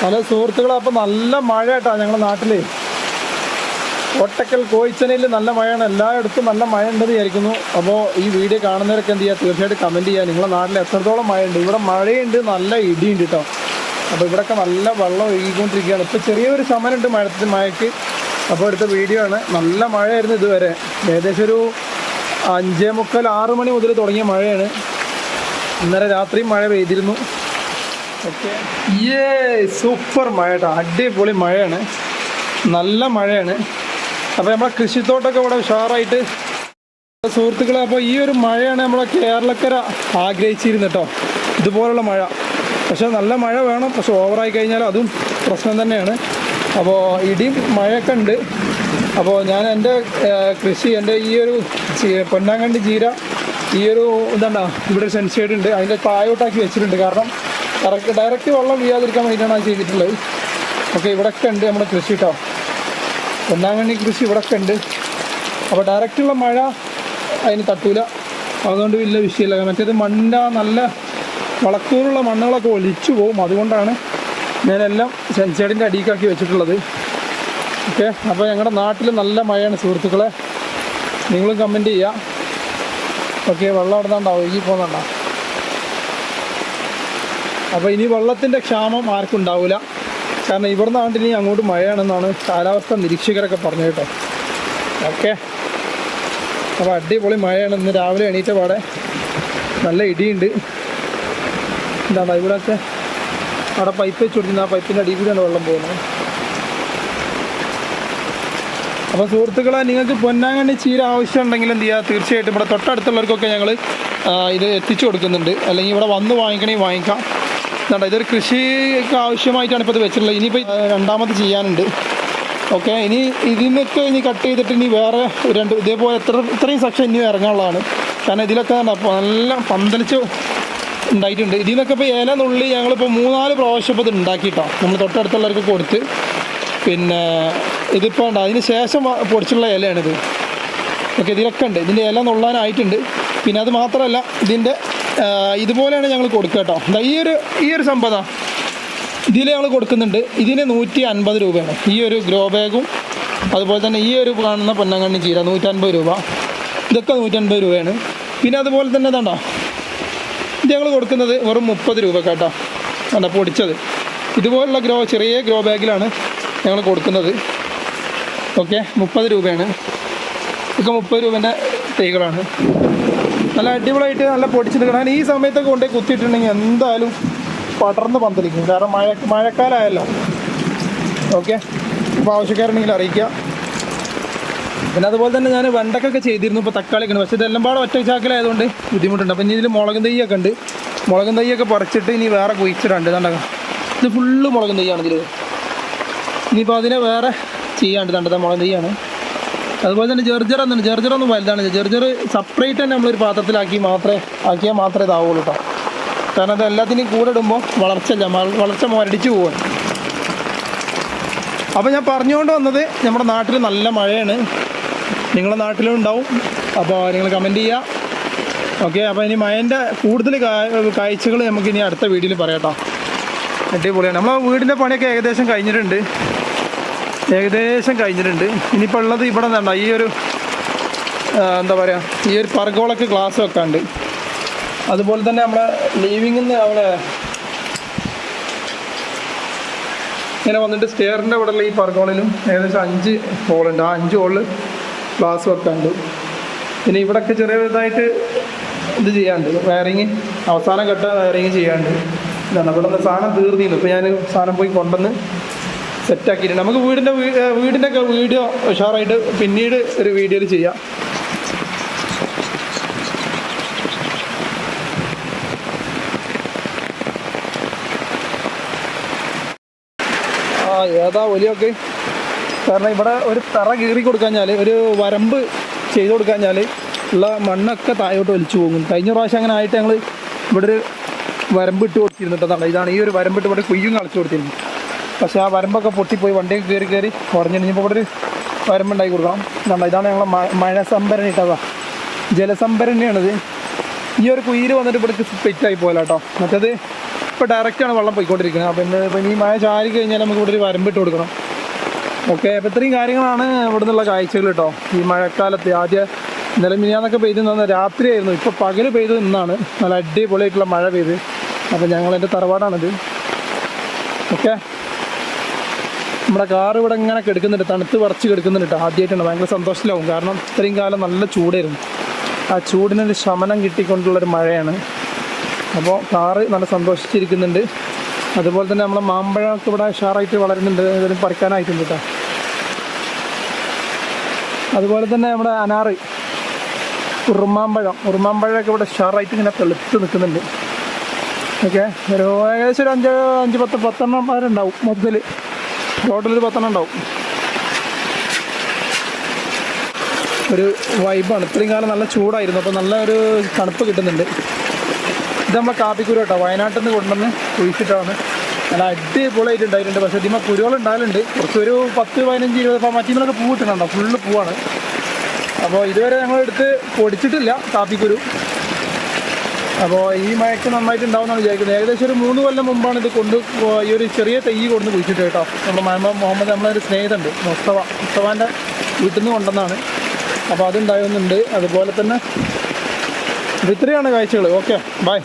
Hello സുഹൃത്തുക്കളെ, അപ്പോൾ നല്ല മഴ കേട്ടോ ഞങ്ങളുടെ നാട്ടിൽ. കോട്ടക്കൽ കോയിച്ചനയിൽ നല്ല മഴയാണ്, എല്ലായിടത്തും നല്ല മഴ ഉണ്ടെന്ന് വിചാരിക്കുന്നു. അപ്പോൾ ഈ വീഡിയോ കാണുന്നവരൊക്കെ എന്ത് ചെയ്യുക, തീർച്ചയായിട്ടും കമൻറ്റ് ചെയ്യുക നിങ്ങളുടെ നാട്ടിൽ എത്രത്തോളം മഴയുണ്ട്. ഇവിടെ മഴയുണ്ട്, നല്ല ഇടിയുണ്ട് കേട്ടോ. അപ്പോൾ ഇവിടെയൊക്കെ നല്ല വെള്ളം ഒഴുകിക്കൊണ്ടിരിക്കുകയാണ്. ഇപ്പോൾ ചെറിയൊരു ശമനമുണ്ട് മഴയ്ക്ക്. അപ്പോൾ എടുത്ത വീഡിയോ ആണ്. നല്ല മഴയായിരുന്നു ഇതുവരെ, ഏകദേശം ഒരു 5:45-6 മണി മുതൽ തുടങ്ങിയ മഴയാണ്. ഇന്നലെ രാത്രിയും മഴ പെയ്തിരുന്നു. ഓക്കെ, സൂപ്പർ മഴ കേട്ടോ, അടിപൊളി മഴയാണ്, നല്ല മഴയാണ്. അപ്പോൾ നമ്മളെ കൃഷിത്തോട്ടമൊക്കെ ഇവിടെ ഉഷാറായിട്ട് സുഹൃത്തുക്കളെ. അപ്പോൾ ഈ ഒരു മഴയാണ് നമ്മളെ കേരളക്കര ആഗ്രഹിച്ചിരുന്നത് കേട്ടോ, ഇതുപോലുള്ള മഴ. പക്ഷേ നല്ല മഴ വേണം, പക്ഷെ ഓവറായി കഴിഞ്ഞാൽ അതും പ്രശ്നം തന്നെയാണ്. അപ്പോൾ ഇടിയും മഴയൊക്കെ ഉണ്ട്. അപ്പോൾ ഞാൻ എൻ്റെ കൃഷി, എൻ്റെ ഈ ഒരു പൊന്നാങ്കണ്ണി ചീര, ഈ ഒരു ഇതാണ്ടാ ഇവിടെ ഒരു സെൻസൈഡ് ഉണ്ട്, അതിൻ്റെ താഴോട്ടാക്കി വെച്ചിട്ടുണ്ട്. കാരണം ഡയറക്റ്റ് വെള്ളം വീഴാതിരിക്കാൻ വേണ്ടിയിട്ടാണ് അത് ചെയ്തിട്ടുള്ളത്. ഓക്കെ, ഇവിടെയൊക്കെ ഉണ്ട് നമ്മുടെ കൃഷി കേട്ടോ, പൊന്നാങ്കണ്ണി കൃഷി ഇവിടെയൊക്കെ ഉണ്ട്. അപ്പോൾ ഡയറക്റ്റുള്ള മഴ അതിന് തട്ടൂല, അതുകൊണ്ട് വലിയ വിഷയമില്ല. മറ്റേത് മണ്ണിൻ്റെ നല്ല വളക്കൂറുള്ള മണ്ണുകളൊക്കെ ഒലിച്ചു പോകും. അതുകൊണ്ടാണ് ഞാനെല്ലാം സെൻസൈഡിൻ്റെ അടിയിലാക്കി വെച്ചിട്ടുള്ളത്. ഓക്കെ, അപ്പോൾ ഞങ്ങളുടെ നാട്ടിൽ നല്ല മഴയാണ് സുഹൃത്തുക്കളെ, നിങ്ങളും കമൻറ്റ് ചെയ്യുക. ഓക്കെ, വെള്ളം അവിടെ നിന്നുണ്ടാവും, ഒഴുകി പോകുന്നുണ്ടോ. അപ്പോൾ ഇനി വെള്ളത്തിൻ്റെ ക്ഷാമം ആർക്കും ഉണ്ടാവില്ല, കാരണം ഇവിടുന്ന് ആണ്ട് ഇനി അങ്ങോട്ട് മഴയാണെന്നാണ് കാലാവസ്ഥ നിരീക്ഷകരൊക്കെ പറഞ്ഞത് കേട്ടോ. ഓക്കെ, അപ്പോൾ അടിപൊളി മഴയാണ്. ഇന്ന് രാവിലെ എണീറ്റ പാടെ നല്ല ഇടിയുണ്ട്. എന്താണ് ഇവിടെയൊക്കെ അവിടെ പൈപ്പ് വെച്ച് കൊടുക്കുന്നത്, ആ പൈപ്പിൻ്റെ അടിയിൽ കൂടിയാണ് വെള്ളം പോകുന്നത്. അപ്പോൾ സുഹൃത്തുക്കളെ, നിങ്ങൾക്ക് പൊന്നാങ്കണ്ണി ചീര ആവശ്യമുണ്ടെങ്കിൽ എന്ത് ചെയ്യുക, തീർച്ചയായിട്ടും ഇവിടെ തൊട്ടടുത്തുള്ളവർക്കൊക്കെ ഞങ്ങൾ ഇത് എത്തിച്ചു കൊടുക്കുന്നുണ്ട്. അല്ലെങ്കിൽ ഇവിടെ വന്ന് വാങ്ങിക്കണമെങ്കിൽ വാങ്ങിക്കാം. എന്താ, ഇതൊരു കൃഷിക്ക് ആവശ്യമായിട്ടാണ് ഇപ്പോൾ ഇത് വെച്ചിട്ടുള്ളത്. ഇനിയിപ്പോൾ രണ്ടാമത് ചെയ്യാനുണ്ട്. ഓക്കെ, ഇനി ഇതിൽ നിന്നൊക്കെ ഇനി കട്ട് ചെയ്തിട്ട് ഇനി വേറെ ഇതേപോലെ ഇത്രയും സെക്ഷൻ ഇനി ഇറങ്ങാനുള്ളതാണ്. കാരണം ഇതിലൊക്കെ നല്ല പന്തലിച്ച് ഉണ്ടായിട്ടുണ്ട്. ഇതിൽ നിന്നൊക്കെ ഇപ്പോൾ ഇല നുള്ളി ഞങ്ങളിപ്പോൾ 3-4 പ്രാവശ്യം ഇപ്പോൾ ഇത് ഉണ്ടാക്കിയിട്ടോ, നമ്മൾ തൊട്ടടുത്തുള്ളവർക്ക് കൊടുത്ത്. പിന്നെ ഇതിപ്പോൾ ഉണ്ട്, അതിന് ശേഷം പൊടിച്ചുള്ള ഇലയാണിത്. ഓക്കെ, ഇതിലൊക്കെ ഉണ്ട്, ഇതിൻ്റെ ഇല നുള്ളാനായിട്ടുണ്ട്. പിന്നെ അത് മാത്രമല്ല, ഇതിൻ്റെ ഇതുപോലെയാണ് ഞങ്ങൾ കൊടുക്കുക കേട്ടോ. എന്താ ഈ ഒരു സംഭവം ഇതിൽ ഞങ്ങൾ കൊടുക്കുന്നുണ്ട്. ഇതിന് 150 രൂപയാണ് ഈ ഒരു ഗ്രോ ബാഗും. അതുപോലെ തന്നെ ഈ ഒരു കാണുന്ന പൊന്നാങ്കണ്ണി ചീര 150 രൂപ. ഇതൊക്കെ 150 രൂപയാണ്. പിന്നെ അതുപോലെ തന്നെ ഇതാണ്ടോ, ഇത് ഞങ്ങൾ കൊടുക്കുന്നത് വെറും 30 രൂപ കേട്ടോ. എന്താ പൊടിച്ചത് ഇതുപോലുള്ള ചെറിയ ഗ്രോ ബാഗിലാണ് ഞങ്ങൾ കൊടുക്കുന്നത്. ഓക്കെ, 30 രൂപയാണ്. ഇതൊക്കെ 30 രൂപേൻ്റെ തൈകളാണ്. നല്ല അടിപൊളിയായിട്ട് നല്ല പൊടിച്ച് നിൽക്കണം. ഈ സമയത്തൊക്കെ കൊണ്ടുപോയി കുത്തിയിട്ടുണ്ടെങ്കിൽ എന്തായാലും പടർന്ന് പന്തലിക്കും, കാരണം മഴക്കാലമായല്ലോ. ഓക്കെ, അപ്പോൾ ആവശ്യക്കാരുണ്ടെങ്കിൽ അറിയിക്കുക. പിന്നെ അതുപോലെ തന്നെ ഞാൻ വെണ്ടക്കൊക്കെ ചെയ്തിരുന്നു, ഇപ്പോൾ തക്കാളിയൊക്കെ ഉണ്ട്. പക്ഷേ ഇതെല്ലാം പാടെ ഒറ്റ ചാക്കിലായതുകൊണ്ട് ബുദ്ധിമുട്ടുണ്ട്. അപ്പോൾ ഇനി ഇതിൽ മുളകും തൈയൊക്കെ ഉണ്ട്. മുളകും തൈയൊക്കെ പറിച്ചിട്ട് ഇനി വേറെ കുഴിച്ചിടാണ്ട്. ഇതുണ്ടാകാം, ഇത് ഫുള്ള് മുളകും തൈയാണ് ഇതിൽ. ഇനിയിപ്പോൾ അതിനെ വേറെ ചെയ്യാണ്ട്. തണ്ടത് മുളകും തൈയാണ്. അതുപോലെ തന്നെ ജർജറൊന്നും വലുതാണ്. ജർജർ സെപ്പറേറ്റ് തന്നെ നമ്മളൊരു പാത്രത്തിലാക്കിയാൽ മാത്രമേ ഇതാവുള്ളൂ കേട്ടോ. കാരണം അത് എല്ലാത്തിനെയും കൂടെ ഇടുമ്പോൾ വളർച്ച മുരടിച്ച് പോവാണ്. അപ്പോൾ ഞാൻ പറഞ്ഞുകൊണ്ട് വന്നത്, നമ്മുടെ നാട്ടിൽ നല്ല മഴയാണ്, നിങ്ങളുടെ നാട്ടിലും ഉണ്ടാവും. അപ്പോൾ നിങ്ങൾ കമൻറ്റ് ചെയ്യുക. ഓക്കെ, അപ്പോൾ ഇനി മഴൻ്റെ കൂടുതൽ കാഴ്ചകൾ നമുക്ക് ഇനി അടുത്ത വീഡിയോയിൽ പറയാം കേട്ടോ. അടിപൊളിയാണ്. നമ്മളെ വീടിൻ്റെ പണിയൊക്കെ ഏകദേശം കഴിഞ്ഞിട്ടുണ്ട്. ഇനിയിപ്പോൾ ഉള്ളത് ഇവിടെ നിന്നുണ്ടോ, ഈ ഒരു എന്താ പറയുക, ഈ ഒരു പർഗോളൊക്കെ ഗ്ലാസ് വെക്കാണ്ട്. അതുപോലെ തന്നെ നമ്മളെ ലീവിങ്ങിൽ നിന്ന് അവിടെ ഇങ്ങനെ വന്നിട്ട് സ്റ്റെയറിൻ്റെ ഇവിടെയുള്ള ഈ പർഗോളിലും ഏകദേശം 5 ഹോളുണ്ട്. ആ 5 ഹോളിൽ ഗ്ലാസ് വെക്കാണ്ട്. പിന്നെ ഇവിടെയൊക്കെ ചെറിയതായിട്ട് ഇത് ചെയ്യാണ്ട്, വയറിങ് അവസാനം ഘട്ട വയറിങ് ചെയ്യാണ്ട്. ഇതാണ് ഇവിടെ നിന്ന് സാധനം തീർന്നിരുന്നു. ഇപ്പോൾ ഞാൻ സാധനം പോയി കൊണ്ടുവന്ന് സെറ്റാക്കിയിട്ടുണ്ട്. നമുക്ക് വീടിൻ്റെ ഒക്കെ വീഡിയോ ഉഷാറായിട്ട് പിന്നീട് ഒരു വീഡിയോയിൽ ചെയ്യാം. ഏതാ വലിയൊക്കെ, കാരണം ഇവിടെ ഒരു തറ കീറി കൊടുക്കാഞ്ഞാൽ, ഒരു വരമ്പ് ചെയ്ത് കൊടുക്കാഞ്ഞാൽ ഉള്ള മണ്ണൊക്കെ താഴോട്ട് വലിച്ചു പോകും. കഴിഞ്ഞ പ്രാവശ്യം അങ്ങനെ ആയിട്ട് ഞങ്ങൾ ഇവിടെ ഒരു വരമ്പിട്ട് കൊടുത്തിരുന്നിട്ടതാണ്. ഇതാണ് ഈ ഒരു വരമ്പിട്ട് ഇവിടെ കുയ്യും കളിച്ചു കൊടുത്തിരുന്നു. പക്ഷേ ആ വരമ്പൊക്കെ പൊട്ടിപ്പോയി, വണ്ടിയൊക്കെ കയറി കുറഞ്ഞിപ്പോൾ ഇവിടെ ഒരു വരമ്പുണ്ടാക്കി കൊടുക്കണം. ഇതാണ് ഞങ്ങളെ മഴ സംഭരണി ഇട്ടതാ, ജലസംഭരണിയാണിത്. ഈ ഒരു കുയിൽ വന്നിട്ട് ഇവിടേക്ക് ഫിറ്റായി പോലെ കേട്ടോ. മറ്റേത് ഇപ്പോൾ ഡയറക്റ്റാണ് വെള്ളം പോയിക്കൊണ്ടിരിക്കുന്നത്. അപ്പോൾ ഇനി മഴ ചാരി കഴിഞ്ഞാൽ നമുക്ക് ഇവിടെ ഒരു വരമ്പിട്ട് കൊടുക്കണം. ഓക്കെ, അപ്പോൾ ഇത്രയും കാര്യങ്ങളാണ് ഇവിടെ നിന്നുള്ള കാഴ്ചകൾ കേട്ടോ. ഈ മഴക്കാലത്ത് ഇന്നലെ മിനിയാന്നൊക്കെ പെയ്ത് നിന്ന രാത്രിയായിരുന്നു, ഇപ്പോൾ പകൽ പെയ്ത് നിന്നാണ് നല്ല അടിപൊളിയായിട്ടുള്ള മഴ പെയ്ത്. അപ്പോൾ ഞങ്ങളെൻ്റെ തറവാടാണിത്. ഓക്കെ, നമ്മുടെ കാർ ഇവിടെ ഇങ്ങനെ കിടക്കുന്നുണ്ട്, തണുത്ത് വറച്ച് കിടക്കുന്നുണ്ട് കേട്ടോ. ആദ്യമായിട്ടാണ്, ഭയങ്കര സന്തോഷത്തിലാവും. കാരണം ഇത്രയും കാലം നല്ല ചൂടായിരുന്നു, ആ ചൂടിനൊരു ശമനം കിട്ടിക്കൊണ്ടുള്ളൊരു മഴയാണ്. അപ്പോൾ കാറ് നല്ല സന്തോഷിച്ചിരിക്കുന്നുണ്ട്. അതുപോലെ തന്നെ നമ്മളെ മാമ്പഴമൊക്കെ ഇവിടെ ഉഷാറായിട്ട് വളരുന്നുണ്ട്, ഇതിന് പറിക്കാനായിട്ടുണ്ട് കേട്ടോ. അതുപോലെ തന്നെ നമ്മുടെ അനാറ്, ഉറുമാമ്പഴമൊക്കെ ഇവിടെ ഉഷാറായിട്ട് ഇങ്ങനെ തെളുത്ത് നിൽക്കുന്നുണ്ട്. ഓക്കെ, ഏകദേശം ഒരു 5-10 വരെ ഉണ്ടാവും. മൊത്തത്തിൽ ടോട്ടലൊരു 10 ഉണ്ടാവും. ഒരു വൈബാണ്. ഇത്രയും കാലം നല്ല ചൂടായിരുന്നു, അപ്പോൾ നല്ല ഒരു തണുപ്പ് കിട്ടുന്നുണ്ട്. ഇത് നമ്മളെ കാപ്പിക്കുരു കേട്ടോ, വയനാട്ടിൽ നിന്ന് കൊണ്ടുവന്ന് കുഴിച്ചിട്ടാണ്. നല്ല അടിപൊളിയായിട്ടുണ്ടായിട്ടുണ്ട്. പക്ഷേ ഇതിന്മേൽ കുരുകളുണ്ടായാലുണ്ട് കുറച്ചൊരു 10-15-20. അപ്പോൾ മറ്റീമൊക്കെ പൂ കിട്ടുന്നുണ്ടോ, ഫുള്ള് പൂവാണ്. അപ്പോൾ ഇതുവരെ ഞങ്ങളെടുത്ത് പൊടിച്ചിട്ടില്ല കാപ്പിക്കുരു. അപ്പോൾ ഈ മഴയ്ക്ക് നന്നായിട്ടുണ്ടാവുമെന്നാണ് വിചാരിക്കുന്നത്. ഏകദേശം ഒരു 3 കൊല്ലം മുമ്പാണ് ഇത് ഈ ഒരു ചെറിയ തൈ കൊണ്ട് കുഴിച്ചിട്ട് കേട്ടോ. നമ്മുടെ മുഹമ്മദ്, നമ്മളൊരു സ്നേഹിതമുണ്ട് മുസ്തഫാൻ്റെ വീട്ടിൽ നിന്ന് കൊണ്ടുവന്നാണ്. അപ്പോൾ അതുണ്ടാവുന്നുണ്ട്. അതുപോലെ തന്നെ ഇത്രയാണ് കാഴ്ചകൾ. Okay, by.